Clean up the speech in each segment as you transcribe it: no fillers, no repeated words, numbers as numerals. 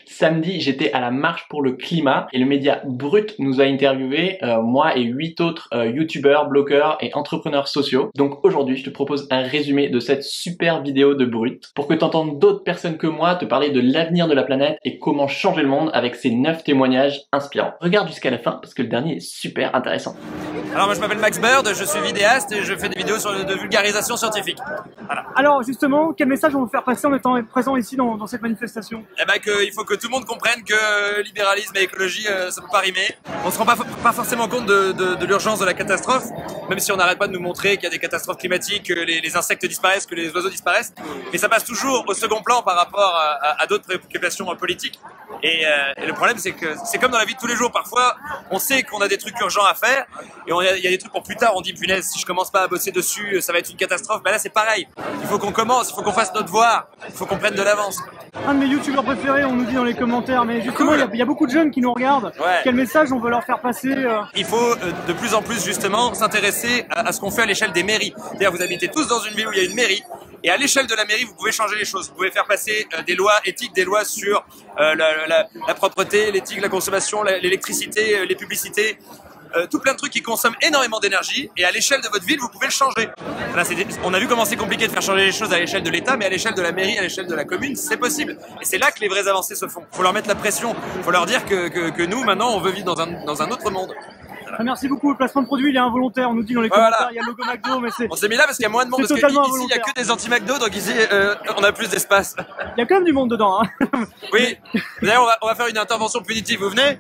Samedi, j'étais à la marche pour le climat et le média Brut nous a interviewé, moi et 8 autres youtubeurs, blogueurs et entrepreneurs sociaux. Donc aujourd'hui, je te propose un résumé de cette super vidéo de Brut pour que tu entendes d'autres personnes que moi te parler de l'avenir de la planète et comment changer le monde avec ces 9 témoignages inspirants. Regarde jusqu'à la fin parce que le dernier est super intéressant. Alors moi je m'appelle Max Bird, je suis vidéaste et je fais des vidéos de vulgarisation scientifique. Voilà. Alors justement, quel message on veut faire passer en étant présent ici dans cette manifestation? Eh ben il faut que tout le monde comprenne que libéralisme et écologie ça peut pas rimer. On se rend pas forcément compte de l'urgence de la catastrophe, même si on n'arrête pas de nous montrer qu'il y a des catastrophes climatiques, que les insectes disparaissent, que les oiseaux disparaissent. Mais ça passe toujours au second plan par rapport à d'autres préoccupations politiques. Et le problème c'est que c'est comme dans la vie de tous les jours, parfois on sait qu'on a des trucs urgents à faire et il y a des trucs pour plus tard, on dit punaise si je commence pas à bosser dessus ça va être une catastrophe. Ben là c'est pareil, il faut qu'on commence, il faut qu'on fasse notre devoir, il faut qu'on prenne de l'avance. Un de mes youtubeurs préférés, on nous dit dans les commentaires, mais justement il y a beaucoup de jeunes qui nous regardent. Ouais. Quel message on veut leur faire passer? Il faut de plus en plus justement s'intéresser à ce qu'on fait à l'échelle des mairies. C'est-à-dire vous habitez tous dans une ville où il y a une mairie et à l'échelle de la mairie vous pouvez changer les choses. Vous pouvez faire passer des lois éthiques, des lois sur la propreté, l'éthique, la consommation, l'électricité, les publicités. Tout plein de trucs qui consomment énormément d'énergie et à l'échelle de votre ville vous pouvez le changer. Là, on a vu comment c'est compliqué de faire changer les choses à l'échelle de l'État, mais à l'échelle de la mairie, à l'échelle de la commune, c'est possible. Et c'est là que les vraies avancées se font. Il faut leur mettre la pression, il faut leur dire que nous maintenant on veut vivre dans un autre monde. Ah, merci beaucoup, le placement de produit il est involontaire, on nous dit dans les commentaires, il y a le logo McDo, mais c'est... On s'est mis là parce qu'il y a moins de monde, parce qu'ici il n'y a que des anti-McDo, donc ici on a plus d'espace. Il y a quand même du monde dedans, hein. Oui, d'ailleurs on va faire une intervention punitive, vous venez?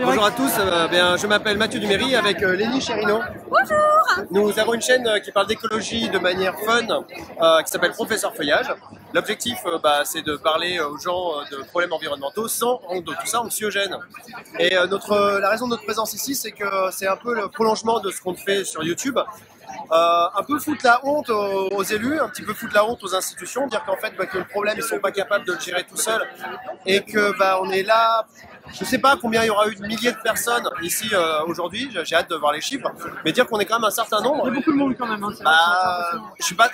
Bonjour à tous, je m'appelle Mathieu Duméry avec Lénie Chérino. Bonjour. Nous avons une chaîne qui parle d'écologie de manière fun, qui s'appelle Professeur Feuillage. L'objectif, c'est de parler aux gens de problèmes environnementaux sans rendre tout ça anxiogène. Et la raison de notre présence ici, c'est que c'est un peu le prolongement de ce qu'on fait sur YouTube. Un peu foutre la honte aux élus, un petit peu foutre la honte aux institutions, dire qu'en fait que le problème ils sont pas capables de le gérer tout seuls et que on est là. Je sais pas combien il y aura eu de milliers de personnes ici aujourd'hui, j'ai hâte de voir les chiffres, mais dire qu'on est quand même un certain nombre. Il y a beaucoup de monde quand même. Hein,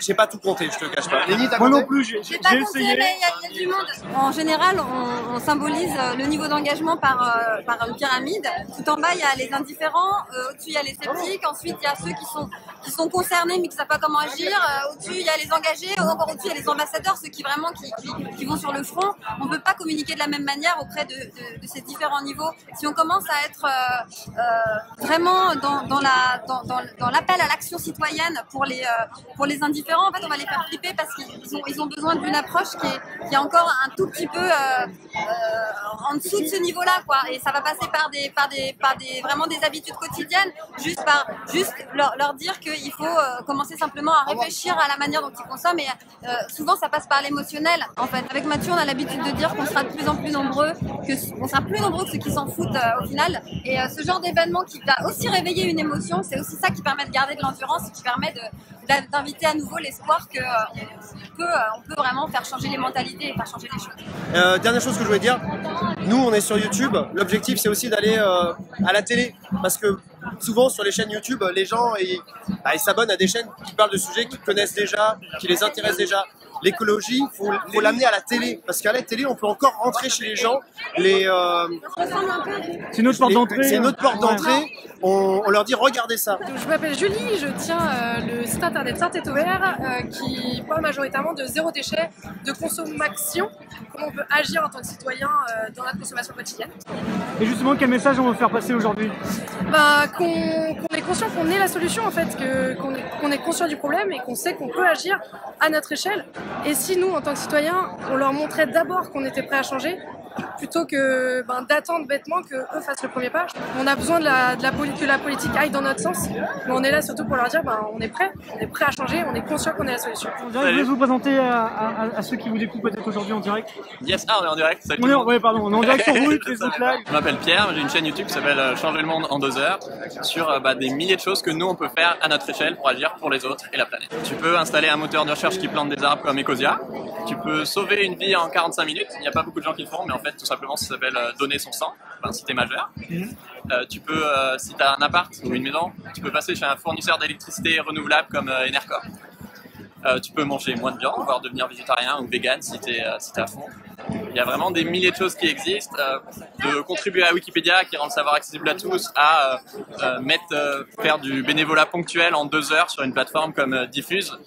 j'ai pas tout compté, je te cache pas. Lénie, t'as moi compté? non plus, j'ai J'ai pas compté, essayé. mais il y a du monde. En général, on symbolise le niveau d'engagement par une pyramide. Tout en bas, il y a les indifférents, au-dessus, il y a les sceptiques, ensuite, il y a ceux qui sont concernés mais qui ne savent pas comment agir. Au-dessus, il y a les engagés, encore au-dessus, il y a les ambassadeurs, ceux qui vraiment qui vont sur le front. On ne peut pas communiquer de la même manière auprès de ces différents niveaux. Si on commence à être vraiment dans l'appel à l'action citoyenne pour les indifférents, en fait, on va les faire flipper parce qu'ils ont besoin d'une approche qui est encore un tout petit peu en dessous de ce niveau-là, quoi. Et ça va passer par vraiment des habitudes quotidiennes, juste leur dire qu'il faut commencer simplement à réfléchir à la manière dont ils consomment. Et souvent, ça passe par l'émotionnel. En fait, avec Mathieu, on a l'habitude de dire qu'on sera de plus en plus nombreux, qu'on sera plus nombreux que ceux qui s'en foutent au final. Et ce genre d'événement qui va aussi réveiller une émotion, c'est aussi ça qui permet de garder de l'endurance et qui permet d'inviter à nouveau l'espoir qu'on peut vraiment faire changer les mentalités et faire changer les choses. Dernière chose que je voulais dire, nous on est sur YouTube, l'objectif c'est aussi d'aller à la télé, parce que souvent sur les chaînes YouTube, les gens ils s'abonnent à des chaînes qui parlent de sujets qu'ils connaissent déjà, qui les intéressent déjà. L'écologie, faut l'amener à la télé, parce qu'à la télé, on peut encore rentrer chez les gens. C'est notre porte d'entrée. C'est notre porte d'entrée. On leur dit regardez ça. Je m'appelle Julie, je tiens le site internet Saint-Étouvert qui parle majoritairement de zéro déchet, de consommation, comment on peut agir en tant que citoyen dans notre consommation quotidienne. Et justement, quel message on veut faire passer aujourd'hui? Qu'on est conscient qu'on est la solution en fait, qu'on est conscient du problème et qu'on sait qu'on peut agir à notre échelle. Et si nous, en tant que citoyens, on leur montrait d'abord qu'on était prêt à changer, plutôt que d'attendre bêtement qu'eux fassent le premier pas. On a besoin que la politique aille dans notre sens, mais on est là surtout pour leur dire on est prêt à changer, on est conscient qu'on est la solution. Vous voulez vous présenter à ceux qui vous découvrent peut-être aujourd'hui en direct? Yes, on est en direct. Salut. On est en direct sur Brut, Facebook Live. Je m'appelle Pierre, j'ai une chaîne YouTube qui s'appelle Changer le monde en 2 heures sur des milliers de choses que nous on peut faire à notre échelle pour agir pour les autres et la planète. Tu peux installer un moteur de recherche qui plante des arbres comme Ecosia. Tu peux sauver une vie en 45 minutes. Il n'y a pas beaucoup de gens qui le font, mais en fait tout simplement ça s'appelle donner son sang, si t'es majeur. Tu peux, si t'as un appart ou une maison, tu peux passer chez un fournisseur d'électricité renouvelable comme Enercop. Tu peux manger moins de viande, voire devenir végétarien ou vegan si t'es à fond. Il y a vraiment des milliers de choses qui existent, de contribuer à Wikipédia qui rend le savoir accessible à tous, à faire du bénévolat ponctuel en 2 heures sur une plateforme comme Diffuse.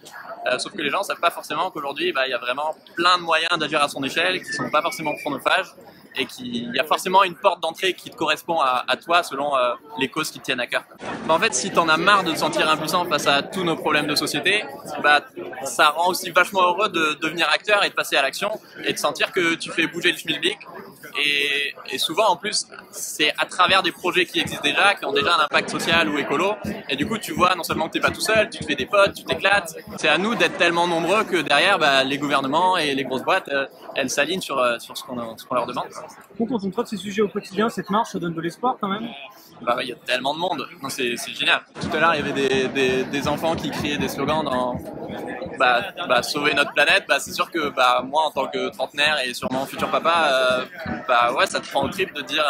Sauf que les gens ne savent pas forcément qu'aujourd'hui, il y a vraiment plein de moyens d'agir à son échelle qui ne sont pas forcément chronophages et qu'il y a forcément une porte d'entrée qui te correspond à toi selon les causes qui te tiennent à cœur. En fait, si tu en as marre de te sentir impuissant face à tous nos problèmes de société, ça rend aussi vachement heureux de devenir acteur et de passer à l'action et de sentir que tu fais bouger le schmilblick. Et souvent, en plus, c'est à travers des projets qui existent déjà, qui ont déjà un impact social ou écolo. Et du coup, tu vois non seulement que tu n'es pas tout seul, tu te fais des potes, tu t'éclates. C'est à nous d'être tellement nombreux que derrière, les gouvernements et les grosses boîtes, elles s'alignent sur ce qu'on leur demande. Quand on traite ces sujets au quotidien, cette marche, ça donne de l'espoir quand même. Il y a tellement de monde, c'est génial. Tout à l'heure, il y avait des enfants qui criaient des slogans dans sauver notre planète. C'est sûr que moi, en tant que trentenaire et sûrement futur papa, ça te prend au trip de dire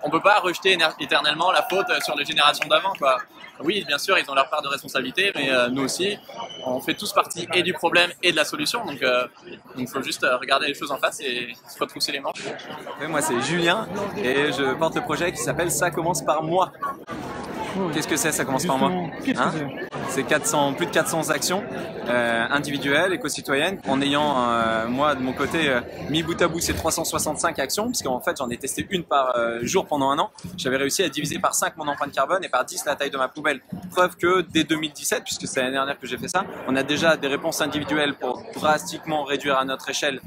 on peut pas rejeter éternellement la faute sur les générations d'avant, quoi. Oui, bien sûr, ils ont leur part de responsabilité, mais nous aussi, on fait tous partie et du problème et de la solution. Donc, il faut juste regarder les choses en face et se retrousser les manches. Moi, c'est Julien et je porte le projet qui s'appelle Ça commence par moi. Qu'est-ce que c'est, ça commence par moi? C'est plus de 400 actions individuelles, éco-citoyennes, en ayant, moi, de mon côté, mis bout à bout ces 365 actions, parce qu'en fait, j'en ai testé une par jour pendant 1 an. J'avais réussi à diviser par 5 mon empreinte carbone et par 10 la taille de ma poubelle. Preuve que dès 2017, puisque c'est l'année dernière que j'ai fait ça, on a déjà des réponses individuelles pour drastiquement réduire à notre échelle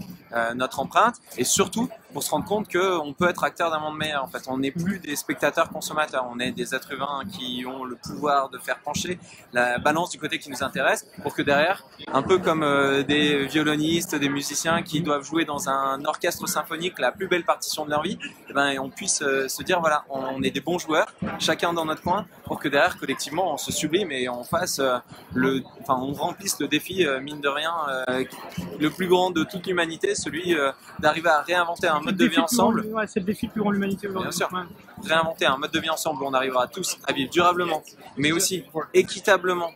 notre empreinte, et surtout pour se rendre compte qu'on peut être acteur d'un monde meilleur. En fait, on n'est plus des spectateurs consommateurs, on est des êtres humains qui ont le pouvoir de faire pencher la balance du côté qui nous intéresse, pour que derrière, un peu comme des violonistes, des musiciens qui doivent jouer dans un orchestre symphonique la plus belle partition de leur vie, on puisse se dire voilà, on est des bons joueurs, chacun dans notre coin, pour que derrière, collectivement, on se sublime et on fasse on remplisse le défi, mine de rien, le plus grand de toute l'humanité, celui d'arriver à réinventer un mode de vie ensemble. C'est le défi le plus grand de l'humanité aujourd'hui. Bien sûr. Réinventer un mode de vie ensemble où on arrivera tous à vivre durablement, mais aussi équitablement.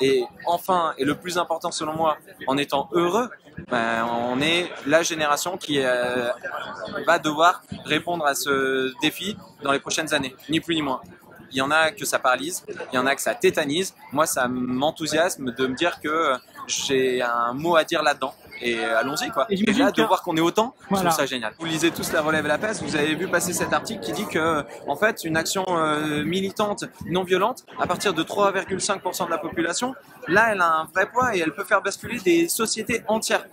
Et enfin, et le plus important selon moi, en étant heureux, on est la génération qui va devoir répondre à ce défi dans les prochaines années, ni plus ni moins. Il y en a que ça paralyse, il y en a que ça tétanise. Moi, ça m'enthousiasme de me dire que j'ai un mot à dire là-dedans. Et allons-y, quoi. Et là, de voir qu'on est autant, je trouve ça génial. Vous lisez tous La Relève et la Peste, vous avez vu passer cet article qui dit que, en fait, une action militante non violente, à partir de 3,5% de la population, là, elle a un vrai poids et elle peut faire basculer des sociétés entières.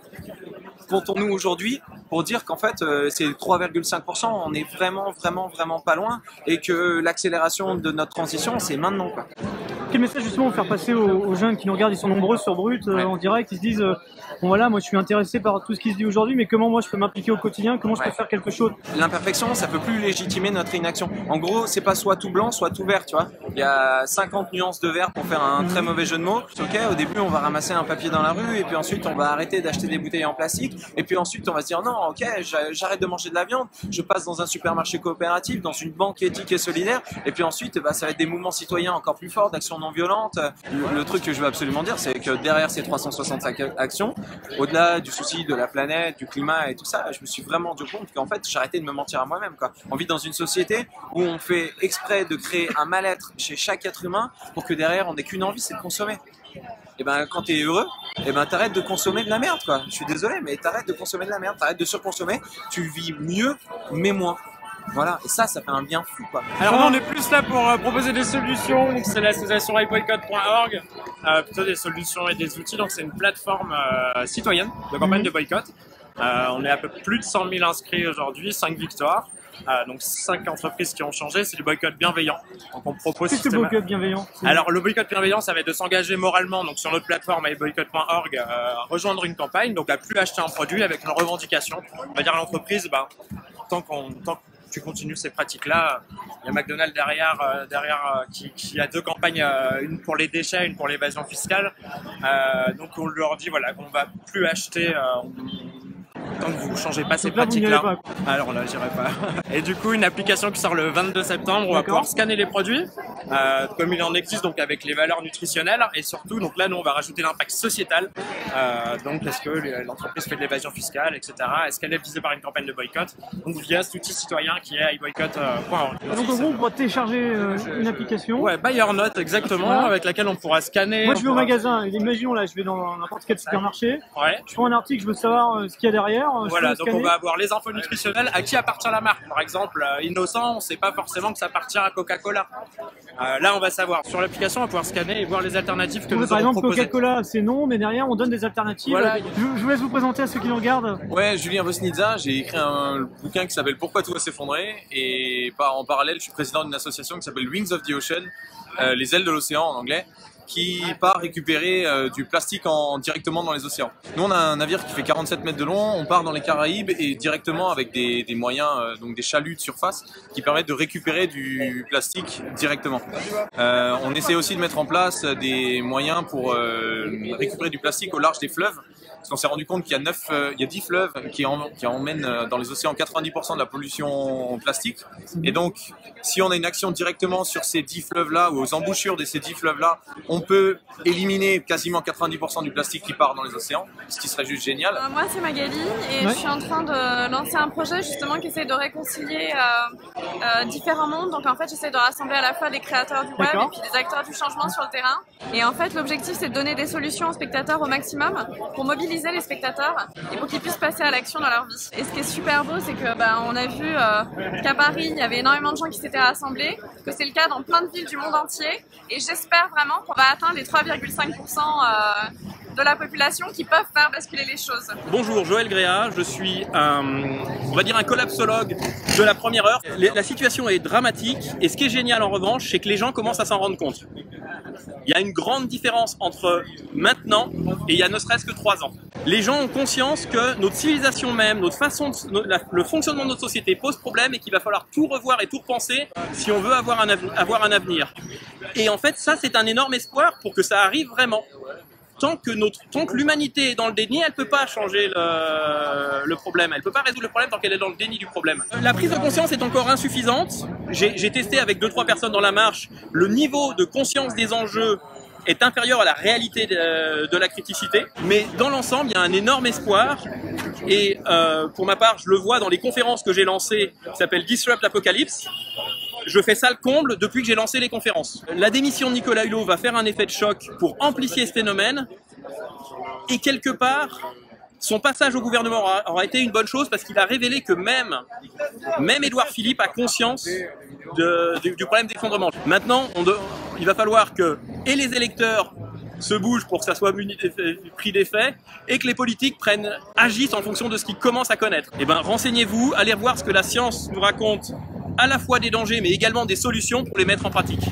Comptons-nous aujourd'hui pour dire qu'en fait, c'est 3,5%, on est vraiment pas loin et que l'accélération de notre transition, c'est maintenant, quoi. Quel message justement faire passer aux jeunes qui nous regardent, ils sont nombreux sur Brut, en direct, ils se disent bon voilà, moi je suis intéressé par tout ce qui se dit aujourd'hui, mais comment moi je peux m'impliquer au quotidien, comment je peux faire quelque chose? L'imperfection, ça peut plus légitimer notre inaction. En gros, c'est pas soit tout blanc, soit tout vert, tu vois. Il y a 50 nuances de vert pour faire un très mauvais jeu de mots. Ok, au début on va ramasser un papier dans la rue et puis ensuite on va arrêter d'acheter des bouteilles en plastique et puis ensuite on va se dire non, ok, j'arrête de manger de la viande, je passe dans un supermarché coopératif, dans une banque éthique et solidaire et puis ensuite ça va être des mouvements citoyens encore plus forts, d'actions non violentes. Le truc que je veux absolument dire, c'est que derrière ces 365 actions, au-delà du souci de la planète, du climat et tout ça, je me suis vraiment rendu compte qu'en fait j'arrêtais de me mentir à moi-même, quoi. On vit dans une société où on fait exprès de créer un mal-être chez chaque être humain pour que derrière on n'ait qu'une envie, c'est de consommer. Et quand t'es heureux, t'arrêtes de consommer de la merde, quoi. Je suis désolé, mais t'arrêtes de consommer de la merde, t'arrêtes de surconsommer, tu vis mieux mais moins. Voilà, et ça fait un bien fou, quoi. Alors nous on est plus là pour proposer des solutions, donc c'est l'association iboycott.org, plutôt des solutions et des outils, donc c'est une plateforme citoyenne de campagne de boycott. On est à peu plus de 100 000 inscrits aujourd'hui, 5 victoires. Donc 5 entreprises qui ont changé, c'est du boycott bienveillant. Donc on propose. Qu'est-ce que le boycott bienveillant? Alors le boycott bienveillant, ça va être de s'engager moralement, donc sur notre plateforme iboycott.org, rejoindre une campagne, donc à plus acheter un produit avec une revendication. On va dire à l'entreprise, tant que tu continues ces pratiques-là, il y a McDonald's derrière qui a 2 campagnes, une pour les déchets, une pour l'évasion fiscale. Donc on leur dit voilà qu'on va plus acheter. Tant que vous ne changez pas ces pratiques-là. Alors là, j'irai pas. Et du coup, une application qui sort le 22 septembre, on va pouvoir scanner les produits comme il en existe donc avec les valeurs nutritionnelles, et surtout donc là nous on va rajouter l'impact sociétal, donc est-ce que l'entreprise fait de l'évasion fiscale, etc. Est-ce qu'elle est visée par une campagne de boycott, donc via cet outil citoyen qui est iboycott.org. Donc en gros on pourra télécharger une application. Ouais, BuyerNote exactement, voilà. Avec laquelle on pourra scanner. Moi je vais au magasin, imaginons là je vais dans n'importe quel supermarché, ouais. Je prends un article, je veux savoir ce qu'il y a derrière. Voilà, donc on va avoir les infos nutritionnelles, à qui appartient la marque. Par exemple, Innocent, on ne sait pas forcément que ça appartient à Coca-Cola. Là, on va savoir. Sur l'application, on va pouvoir scanner et voir les alternatives que nous par avons exemple, proposées. Coca-Cola, c'est non, mais derrière, on donne des alternatives. Voilà. Je vous laisse vous présenter à ceux qui nous regardent. Ouais, Julien Vosnitza, j'ai écrit un bouquin qui s'appelle Pourquoi tout va s'effondrer, et en parallèle, je suis président d'une association qui s'appelle Wings of the Ocean, les ailes de l'océan en anglais, qui part récupérer du plastique directement dans les océans. Nous, on a un navire qui fait 47 mètres de long, on part dans les Caraïbes et directement avec des moyens, donc des chaluts de surface, qui permettent de récupérer du plastique directement. On essaie aussi de mettre en place des moyens pour récupérer du plastique au large des fleuves. Parce qu'on s'est rendu compte qu'il y a 10 fleuves qui emmènent dans les océans 90% de la pollution plastique. Et donc, si on a une action directement sur ces 10 fleuves-là ou aux embouchures de ces 10 fleuves-là, on peut éliminer quasiment 90% du plastique qui part dans les océans, ce qui serait juste génial. Moi, c'est Magali et je suis en train de lancer un projet justement qui essaie de réconcilier différents mondes. Donc en fait, j'essaie de rassembler à la fois des créateurs du web et puis des acteurs du changement sur le terrain. Et en fait, l'objectif, c'est de donner des solutions aux spectateurs au maximum pour mobiliser les spectateurs et pour qu'ils puissent passer à l'action dans leur vie. Et ce qui est super beau, c'est que on a vu qu'à Paris, il y avait énormément de gens qui s'étaient rassemblés, que c'est le cas dans plein de villes du monde entier. Et j'espère vraiment qu'on va atteindre les 3,5% de la population qui peuvent faire basculer les choses. Bonjour, Joël Gréa, je suis on va dire un collapsologue de la première heure. La situation est dramatique et ce qui est génial en revanche, c'est que les gens commencent à s'en rendre compte. Il y a une grande différence entre maintenant et il y a ne serait-ce que 3 ans. Les gens ont conscience que notre civilisation même, notre façon, le fonctionnement de notre société pose problème et qu'il va falloir tout revoir et tout repenser si on veut avoir un avenir. Et en fait, ça, c'est un énorme espoir pour que ça arrive vraiment. Tant que l'humanité est dans le déni, elle ne peut pas changer le problème. Elle ne peut pas résoudre le problème tant qu'elle est dans le déni du problème. La prise de conscience est encore insuffisante. J'ai testé avec 2-3 personnes dans la marche. Le niveau de conscience des enjeux est inférieur à la réalité de la criticité. Mais dans l'ensemble, il y a un énorme espoir. Et pour ma part, je le vois dans les conférences que j'ai lancées, qui s'appellent Disrupt Apocalypse. Je fais ça le comble depuis que j'ai lancé les conférences. La démission de Nicolas Hulot va faire un effet de choc pour amplifier ce phénomène. Et quelque part, son passage au gouvernement aura été une bonne chose parce qu'il a révélé que même Édouard Philippe a conscience du problème d'effondrement. Maintenant, il va falloir que les électeurs se bougent pour que ça soit pris des faits et que les politiques agissent en fonction de ce qu'ils commencent à connaître. Eh ben, renseignez-vous, allez voir ce que la science nous raconte, à la fois des dangers mais également des solutions pour les mettre en pratique.